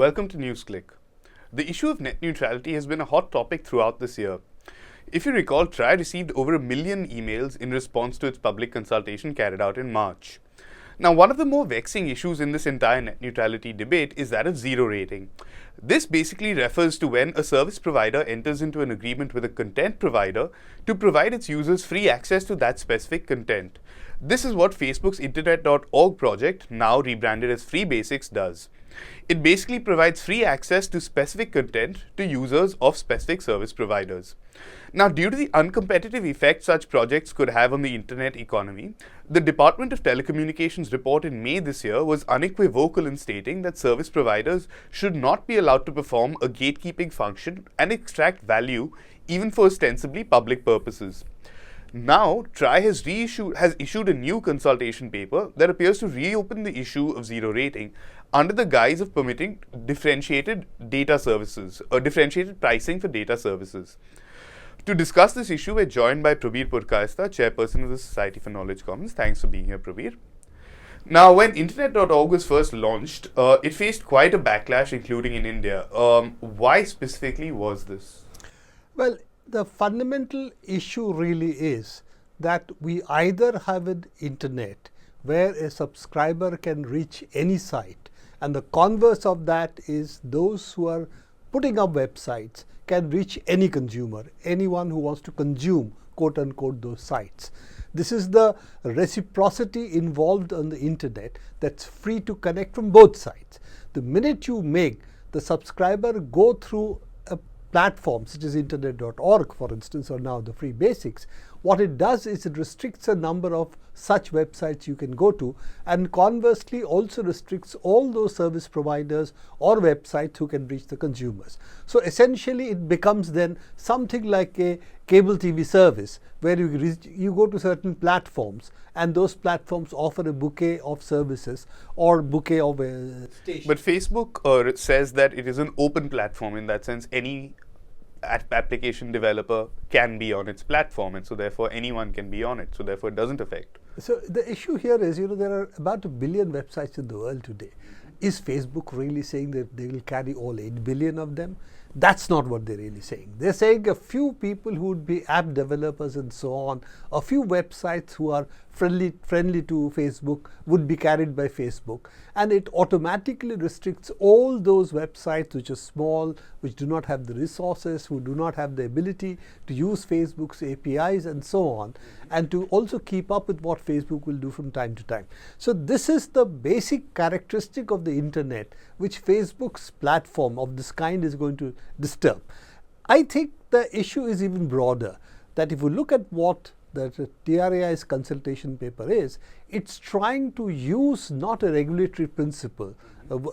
Welcome to NewsClick. The issue of net neutrality has been a hot topic throughout this year. If you recall, TRAI received over 1 million emails in response to its public consultation carried out in March. Now, one of the more vexing issues in this entire net neutrality debate is that of zero rating. This basically refers to when a service provider enters into an agreement with a content provider to provide its users free access to that specific content. This is what Facebook's Internet.org project, now rebranded as Free Basics, does. It basically provides free access to specific content to users of specific service providers. Now, due to the uncompetitive effect such projects could have on the internet economy, the Department of Telecommunications report in May this year was unequivocal in stating that service providers should not be allowed to perform a gatekeeping function and extract value even for ostensibly public purposes. Now, TRAI has issued a new consultation paper that appears to reopen the issue of zero rating under the guise of permitting differentiated data services, or differentiated pricing for data services. To discuss this issue, we're joined by Prabir Purkayastha, Chairperson of the Society for Knowledge Commons. Thanks for being here, Prabir. Now, when Internet.org was first launched, it faced quite a backlash, including in India. Why specifically was this? Well, the fundamental issue really is that we either have an internet where a subscriber can reach any site, and the converse of that is those who are putting up websites can reach any consumer, anyone who wants to consume, quote unquote, those sites. This is the reciprocity involved on the internet that's free to connect from both sides. The minute you make the subscriber go through a platform such as Internet.org, for instance, or now the Free Basics, what it does is it restricts a number of such websites you can go to, and conversely also restricts all those service providers or websites who can reach the consumers. So essentially it becomes then something like a cable TV service where you go to certain platforms and those platforms offer a bouquet of services or bouquet of stations. But Facebook says that it is an open platform. In that sense, any application developer can be on its platform, and so therefore anyone can be on it, so therefore it doesn't affect. So the issue here is, there are about 1 billion websites in the world today. Is Facebook really saying that they will carry all 8 billion of them? That's not what they're really saying. They're saying a few people who would be app developers and so on, a few websites who are friendly to Facebook would be carried by Facebook, and it automatically restricts all those websites which are small, which do not have the resources, who do not have the ability to use Facebook's APIs and so on, and to also keep up with what Facebook will do from time to time. So this is the basic characteristic of the internet which Facebook's platform of this kind is going to disturb. I think the issue is even broader, that if you look at what the TRAI's consultation paper is, it's trying to use not a regulatory principle,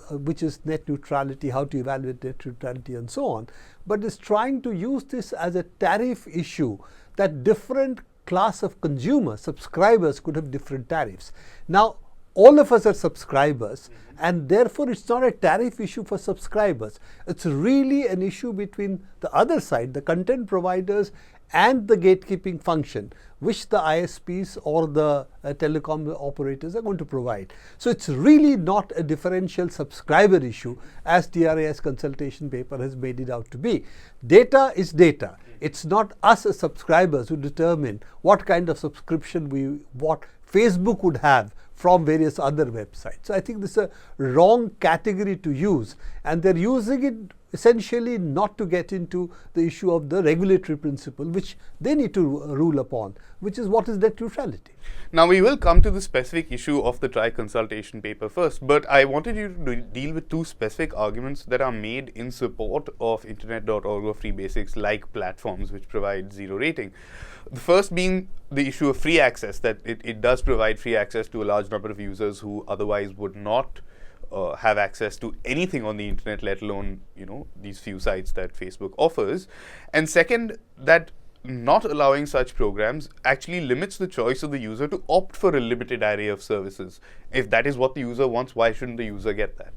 which is net neutrality, how to evaluate net neutrality and so on, but is trying to use this as a tariff issue, that different class of consumers, subscribers could have different tariffs. Now, all of us are subscribers, and therefore it's not a tariff issue for subscribers. It's really an issue between the other side, the content providers, and the gatekeeping function which the ISPs or the telecom operators are going to provide. So it's really not a differential subscriber issue as TRAI's consultation paper has made it out to be. Data is data. It's not us as subscribers who determine what kind of subscription what Facebook would have from various other websites. So I think this is a wrong category to use, and they're using it essentially not to get into the issue of the regulatory principle which they need to rule upon, which is what is net neutrality. Now, we will come to the specific issue of the TRAI consultation paper first, but I wanted you to deal with two specific arguments that are made in support of Internet.org or Free Basics like platforms which provide zero rating. The first being the issue of free access, that it does provide free access to a large number of users who otherwise would not have access to anything on the internet, let alone these few sites that Facebook offers. And second, that not allowing such programs actually limits the choice of the user to opt for a limited array of services. If that is what the user wants, why shouldn't the user get that?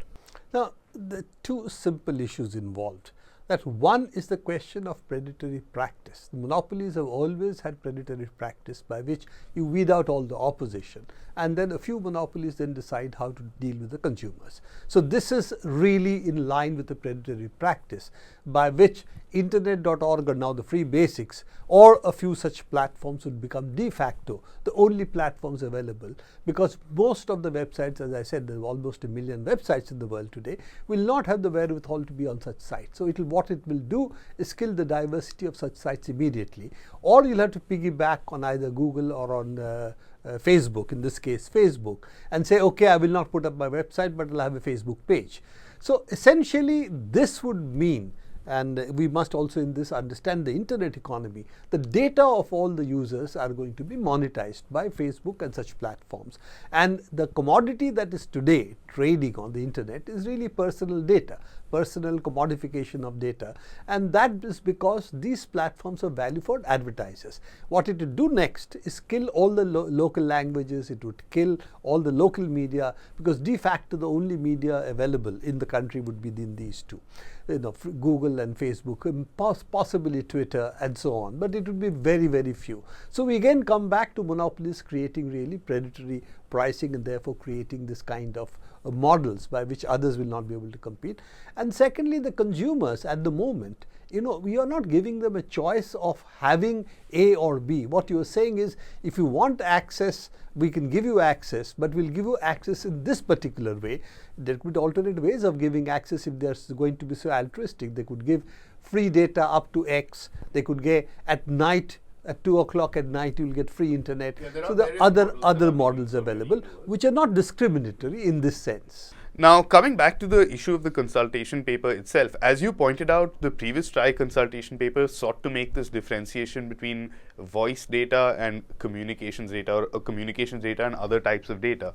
Now, the two simple issues involved. that one is the question of predatory practice. The monopolies have always had predatory practice by which you weed out all the opposition, and then a few monopolies then decide how to deal with the consumers. So this is really in line with the predatory practice by which internet.org or now the Free Basics or a few such platforms would become de facto the only platforms available, because most of the websites, as I said, there are almost 1 million websites in the world today, will not have the wherewithal to be on such sites. So what it will do is kill the diversity of such sites immediately, or you'll have to piggyback on either Google or on Facebook, in this case Facebook, and say, okay, I will not put up my website, but I'll have a Facebook page. So essentially this would mean, and we must also in this understand the internet economy, the data of all the users are going to be monetized by Facebook and such platforms. And the commodity that is today trading on the internet is really personal data, personal commodification of data, and that is because these platforms are value for advertisers. What it would do next is kill all the local languages, it would kill all the local media, because de facto the only media available in the country would be in these two. Google and Facebook, possibly Twitter and so on, but it would be very, very few. So we again come back to monopolies creating really predatory pricing and therefore creating this kind of models by which others will not be able to compete. And secondly, the consumers at the moment, we are not giving them a choice of having A or B. What you are saying is, if you want access, we can give you access, but we'll give you access in this particular way. There could be alternate ways of giving access if they're going to be so altruistic. They could give free data up to X. They could get at night, at 2 o'clock at night, you'll get free internet. So there are other models available which are not discriminatory in this sense. Now, coming back to the issue of the consultation paper itself, as you pointed out, the previous TRAI consultation paper sought to make this differentiation between voice data and communications data, or communications data and other types of data.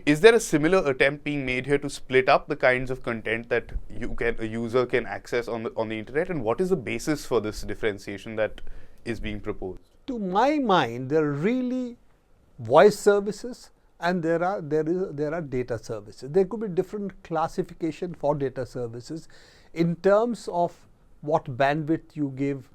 Is there a similar attempt being made here to split up the kinds of content that a user can access on the internet, and what is the basis for this differentiation that is being proposed? To my mind, there are really voice services and there are data services. There could be different classification for data services in terms of what bandwidth you give,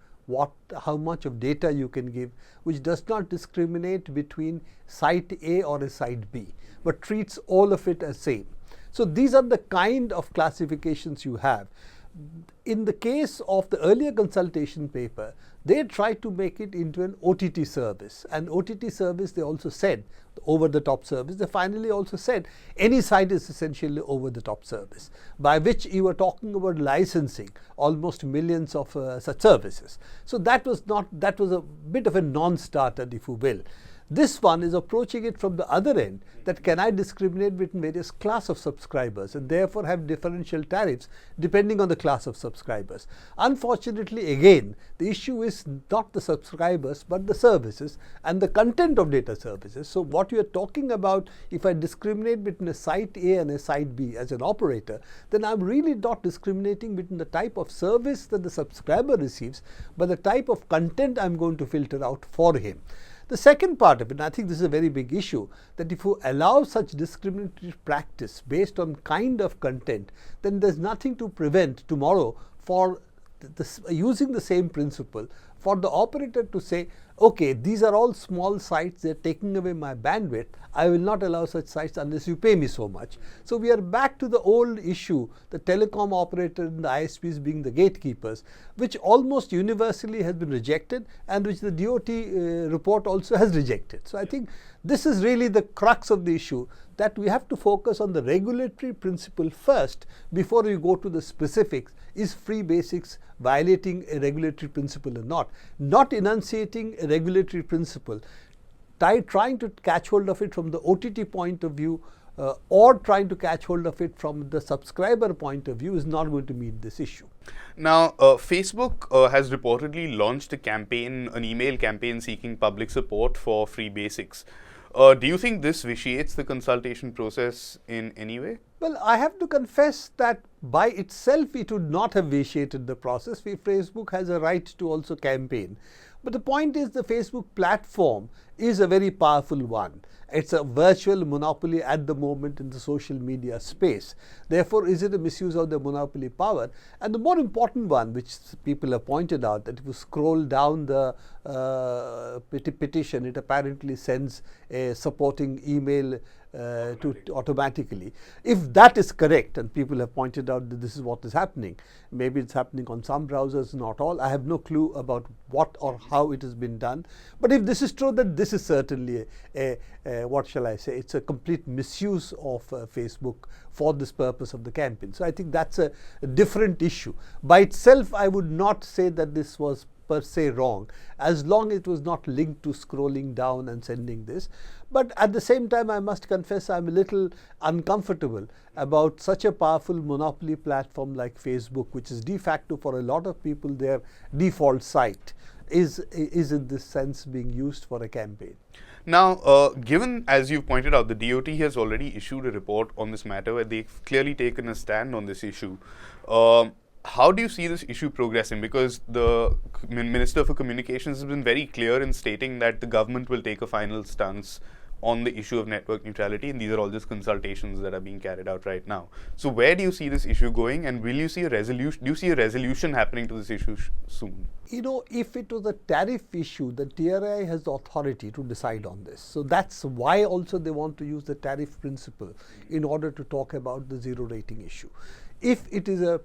how much of data you can give, which does not discriminate between site A or a site B, but treats all of it as same. So these are the kind of classifications you have. In the case of the earlier consultation paper, they tried to make it into an OTT service. And OTT service, they also said, the over-the-top service, they finally also said any site is essentially over-the-top service, by which you were talking about licensing almost millions of such services. So that was a bit of a non-starter, if you will. This one is approaching it from the other end, that can I discriminate between various class of subscribers and therefore have differential tariffs depending on the class of subscribers. Unfortunately, again, the issue is not the subscribers but the services and the content of data services. So what you are talking about, if I discriminate between a site A and a site B as an operator, then I'm really not discriminating between the type of service that the subscriber receives, but the type of content I'm going to filter out for him. The second part of it, and I think this is a very big issue, that if you allow such discriminatory practice based on kind of content, then there's nothing to prevent tomorrow for using the same principle for the operator to say, okay, these are all small sites, they're taking away my bandwidth, I will not allow such sites unless you pay me so much. So we are back to the old issue, the telecom operator and the ISPs being the gatekeepers, which almost universally has been rejected and which the DOT report also has rejected. So I think this is really the crux of the issue, that we have to focus on the regulatory principle first before we go to the specifics. Is Free Basics violating a regulatory principle or not? Not enunciating a regulatory principle, trying to catch hold of it from the OTT point of view or trying to catch hold of it from the subscriber point of view is not going to meet this issue. Now, Facebook has reportedly launched a campaign, an email campaign seeking public support for Free Basics. Do you think this vitiates the consultation process in any way? Well, I have to confess that by itself it would not have vitiated the process. Facebook has a right to also campaign. But the point is, the Facebook platform is a very powerful one. It's a virtual monopoly at the moment in the social media space. Therefore, is it a misuse of the monopoly power? And the more important one, which people have pointed out, that if you scroll down the petition, it apparently sends a supporting email automatically. If that is correct, and people have pointed out that this is what is happening, maybe it's happening on some browsers, not all. I have no clue about what or how it has been done. But if this is true, then this is certainly what shall I say? It's a complete misuse of Facebook for this purpose of the campaign. So I think that's a different issue. By itself, I would not say that this was per se wrong, as long as it was not linked to scrolling down and sending this. But at the same time, I must confess I'm a little uncomfortable about such a powerful monopoly platform like Facebook, which is de facto for a lot of people their default site, is in this sense being used for a campaign. Now, given, as you've pointed out, the DOT has already issued a report on this matter where they've clearly taken a stand on this issue. How do you see this issue progressing? Because the Minister for Communications has been very clear in stating that the government will take a final stance on the issue of network neutrality, and these are all just consultations that are being carried out right now. So where do you see this issue going, and will you see a resolution? Do you see a resolution happening to this issue soon? You know, if it was a tariff issue, the TRAI has the authority to decide on this. So that's why also they want to use the tariff principle in order to talk about the zero rating issue. If it is a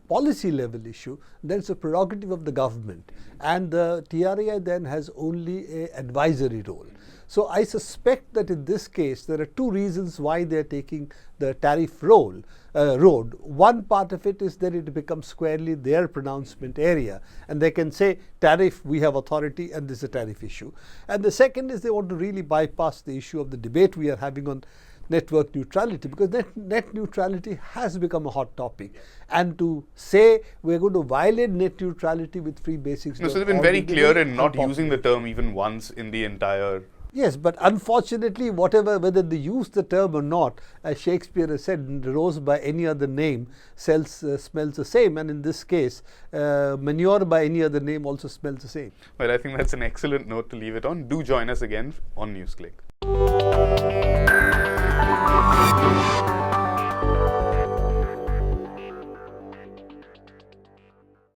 policy level issue, then it's a prerogative of the government, and the TRAI then has only an advisory role. So I suspect that in this case there are two reasons why they are taking the tariff road. One part of it is that it becomes squarely their pronouncement area, and they can say tariff, we have authority, and this is a tariff issue. And the second is they want to really bypass the issue of the debate we are having on network neutrality, because net neutrality has become a hot topic, and to say we're going to violate net neutrality with free basics. No, so they've been very clear in not using the term even once in the entire. Yes, but unfortunately, whether they use the term or not, as Shakespeare has said, rose by any other name smells the same, and in this case, manure by any other name also smells the same. Well, I think that's an excellent note to leave it on. Do join us again on NewsClick.